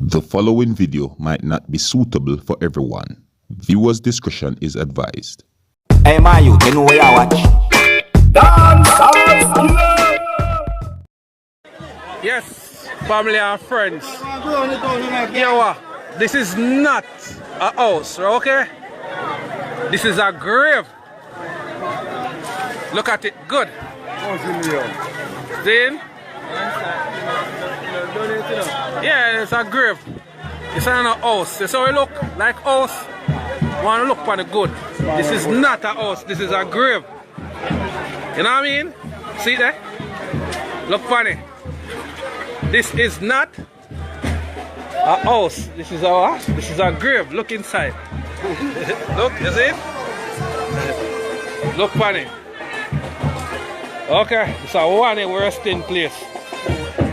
The following video might not be suitable for everyone. Viewers' discretion is advised. Hey man, you know where I watch? Dancehall. Yes, family and friends. You know, this is not a house, okay? This is a grave. Look at it, good. See? Yeah, it's a grave. It's not a house. This how it look like house. Want to look for the good. This is not a house. This is a grave. You know what I mean? See there? Look funny. This is not a house. This is a grave. Look inside. Look, you see it? Look funny. Okay, it's a one resting place.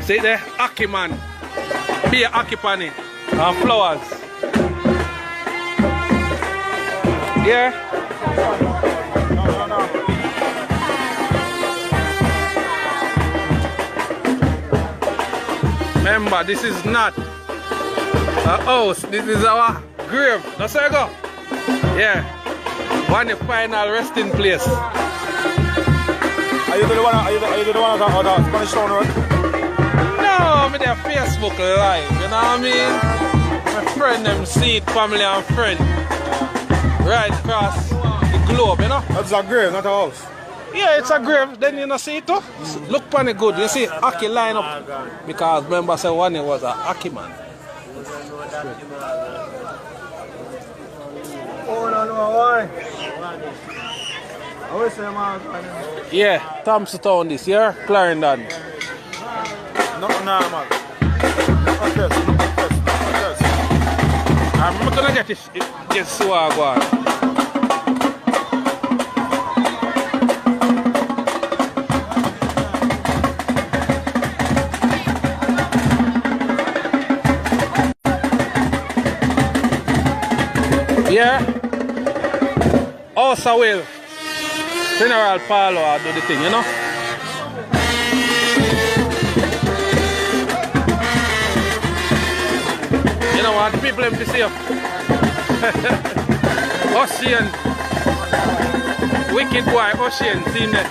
See there? Aki man. Be a aki pan it. And flowers. Yeah? Remember, this is not a house. This is our grave. That's where I go. Yeah. One the final resting place. Are you the one on the Spanish Town Road? No, I'm there Facebook live, you know what I mean? My friend them see it, family and friend. Right across the globe, you know? That's a grave, not a house. Yeah, it's a grave, then you know see it too? Look upon it good, you see Aki line up. Because remember say one was a Aki man. Oh no, why? Yeah, Thompson Town this, yeah? Clarendon. No, man. Okay. I'm gonna get this swag on. Yeah? Also will General Paulo do the thing, you know? You know what? People have to see Ocean. Wicked boy, Ocean, seen that.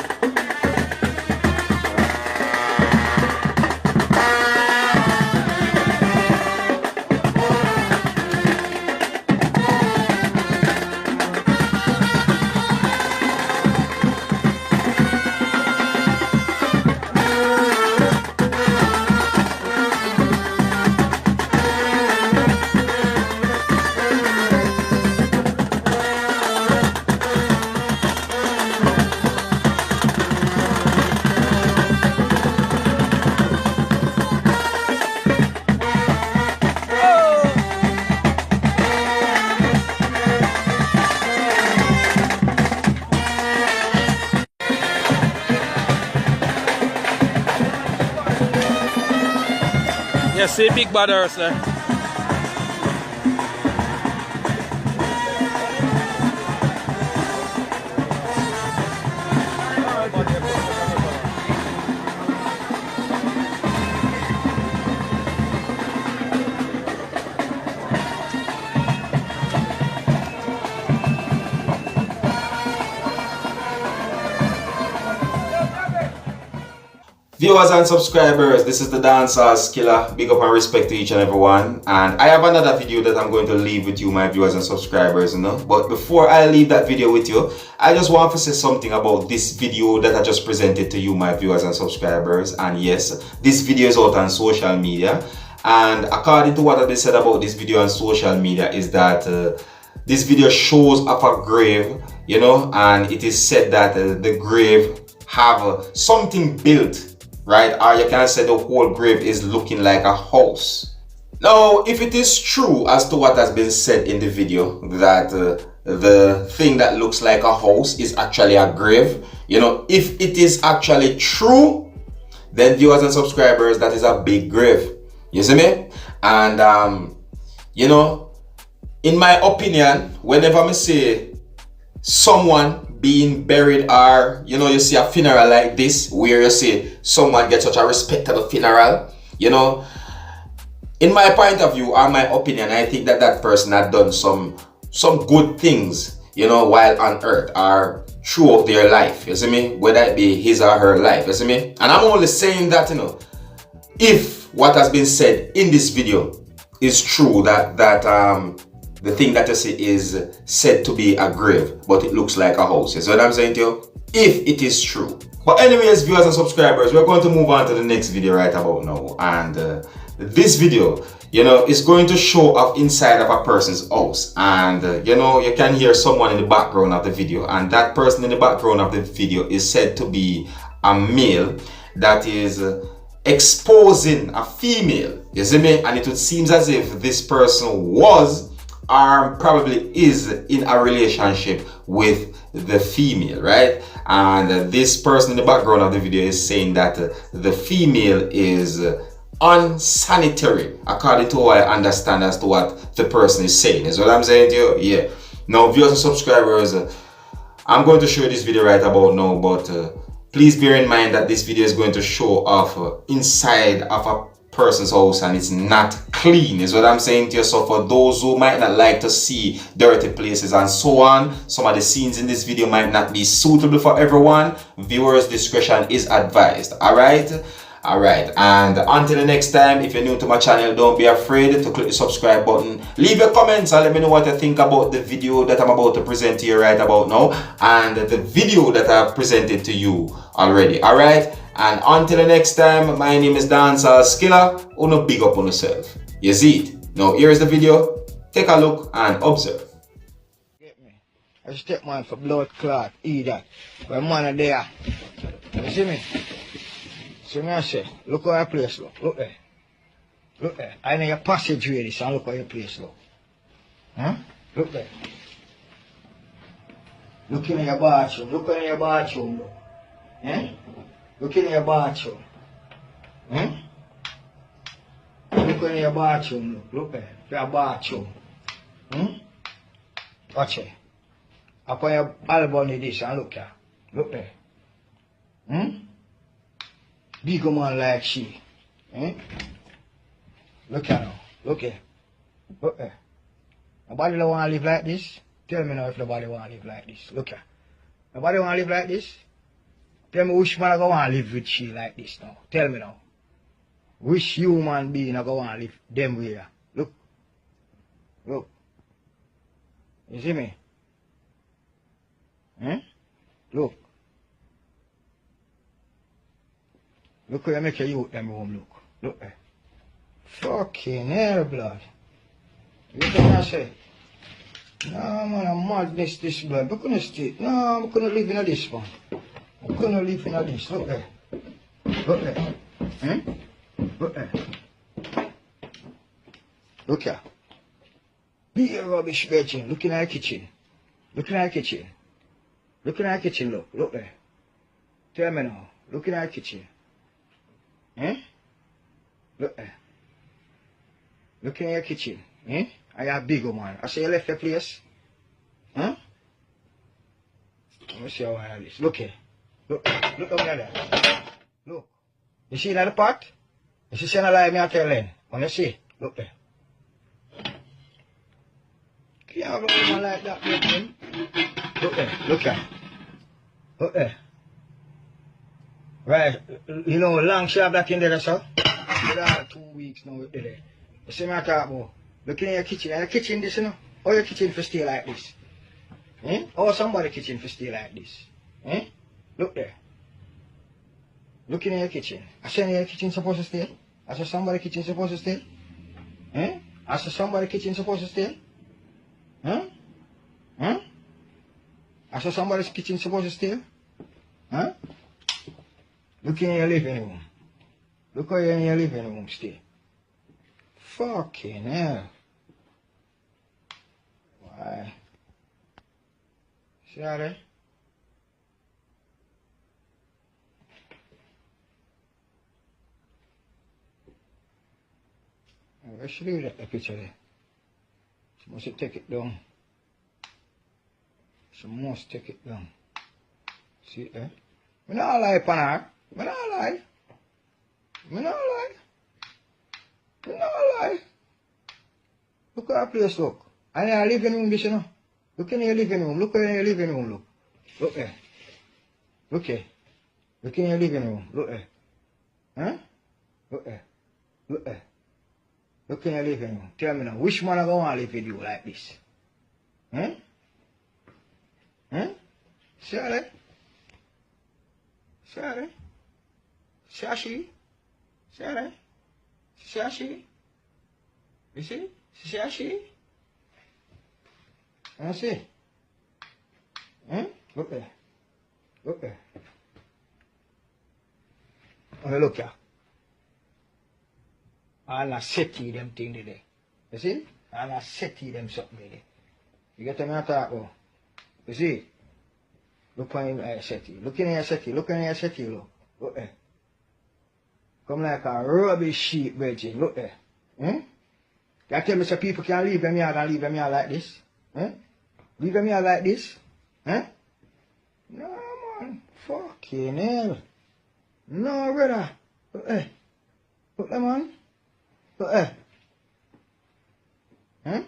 Yeah, see big bad horse there. Viewers and subscribers, this is the Dancehall Skilla. Big up and respect to each and every one. And I have another video that I'm going to leave with you, my viewers and subscribers, you know. But before I leave that video with you, I just want to say something about this video that I just presented to you, my viewers and subscribers. And yes, this video is out on social media. And according to what has been said about this video on social media is that this video shows up a grave, you know, and it is said that the grave have something built, right? Or you can say the whole grave is looking like a house. Now, if it is true as to what has been said in the video, that the thing that looks like a house is actually a grave, you know, if it is actually true, then viewers and subscribers, that is a big grave. You see me? And, you know, in my opinion, whenever I say someone being buried, or you know, you see a funeral like this where you see someone get such a respectable funeral, you know, in my point of view or my opinion, I think that that person had done some good things, you know, while on earth or throughout their life, you see me, whether it be his or her life, you see me. And I'm only saying that, you know, if what has been said in this video is true, that the thing that you see is said to be a grave, but it looks like a house. You see what I'm saying to you? If it is true. But anyways, viewers and subscribers, we're going to move on to the next video right about now. And this video, you know, is going to show up inside of a person's house. And, you know, you can hear someone in the background of the video. And that person in the background of the video is said to be a male that is exposing a female. You see me? And it seems as if this person was or probably is in a relationship with the female, right? And this person in the background of the video is saying that the female is unsanitary, according to what I understand as to what the person is saying. Is what I'm saying to you? Yeah. Now, viewers and subscribers, I'm going to show you this video right about now, but please bear in mind that this video is going to show off inside of a person's house and it's not clean, is what I'm saying to you. So for those who might not like to see dirty places and so on, some of the scenes in this video might not be suitable for everyone. Viewers' discretion is advised. Alright, and until the next time, if you're new to my channel, don't be afraid to click the subscribe button. Leave your comments and let me know what you think about the video that I'm about to present to you right about now and the video that I've presented to you already. Alright, and until the next time, my name is Dancehall. Uno big up on yourself. You see it? Now here's the video. Take a look and observe. Get me. I step man for blood clot, eat that. When man are there. You see me? See me I say, look how your place look. Look there. Look there. I know your passageway this and look how your place look. Huh? Look there. Look in your bathroom. Look in your bathroom. Look. Eh? Look in your bathroom. Hmm? Look in your bathroom. Look. Look there. Your bathroom. Hmm? Watch it. Upon your album in this and look here. Look there. Hmm? Big man like she. Eh? Look here now. Look here. Look there. Nobody don't want to live like this. Tell me now if nobody want to live like this. Look here. Nobody want to live like this? Tell me which man I go want to live with she like this now. Tell me now. Which human being I go want to live them way. Look. Look. You see me? Hmm? Look. Look how you make your youth them home look. Look there. Fucking hell, blood. You know what I say? No man, I'm madness this blood. We couldn't stay. No, we couldn't live in this one. We couldn't live in this. Look there. Look there. Hmm? Look there. Look here. Be a rubbish virgin. Look in our kitchen. Look in our kitchen. Look in our kitchen, look. Look there. Tell me now. Look in our kitchen. Eh? Look there. Look in your kitchen. Eh? I have big man. I say you left your place. Huh? Let me see how I have this. Look here. Look. Look over there. Look. You see that pot? You see saying a lie me I tell them. When you see? Look there. Can't have a woman like that, man. Look there. Look here. Look there. Right, you know, long shave back in there, sir. With 2 weeks now with there. You see me I talk about? Look in your kitchen. And your kitchen this, you know? How your kitchen for stay like this? Eh? How somebody kitchen for stay like this? Eh? Look there. Look in your kitchen. I say your kitchen supposed to stay? I said somebody kitchen supposed to stay? Eh? I said somebody kitchen supposed to stay? Huh? Huh? I said somebody's kitchen supposed to stay? Huh? Look in your living room. Look how you in your living room stay. Fucking hell. Why? See how there? Where should leave that picture there? She must take it down. She must take it down. See it there? Me not lie, Panar. Me not lie. Me not lie. No lie. Look at that place, look. And your living room, this, you know. Look in your living room. Look in your living room, look. Look there. Look here. Look in your living room. Look there. Huh? Look there. Look there. Look in your living room. Tell me now, which man I go want to live with you like this? Huh? Huh? See that? See that? See how she? See that? See how she? You see? See how she? I see. Huh? Look there. Look there. Oh, look here. All I setty them thing today. You see? All I setty them something today. You get me talk about? You see? Look on your setty. Look in your setty. Look in your setty, look. Look there. Come like a rubbish sheep, Reggie. Look there. Hmm? You tell me some people can leave them yard and leave them yard like this? Huh? Leave them here like this? Huh? No, man. Fucking hell. No, brother. Look there. Look there, man. Look there. Huh?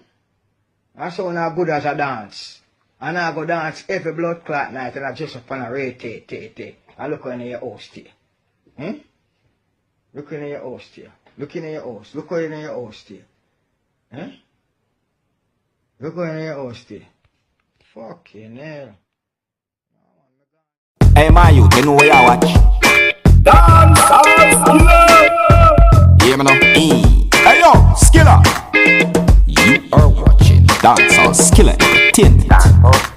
That's how not good as a dance. And I go dance every blood clot night and I just up on a rate, I look in your house here. Hmm? Look in your house here. Look in your house. Look in your house here. Huh? Look in your house here. Fucking hell. Hey, my youth, you know where you watch? Dancehall Skilla. Hear me now? Hey, yo, Skilla. You are watching Dancehall Skilla Entertainment.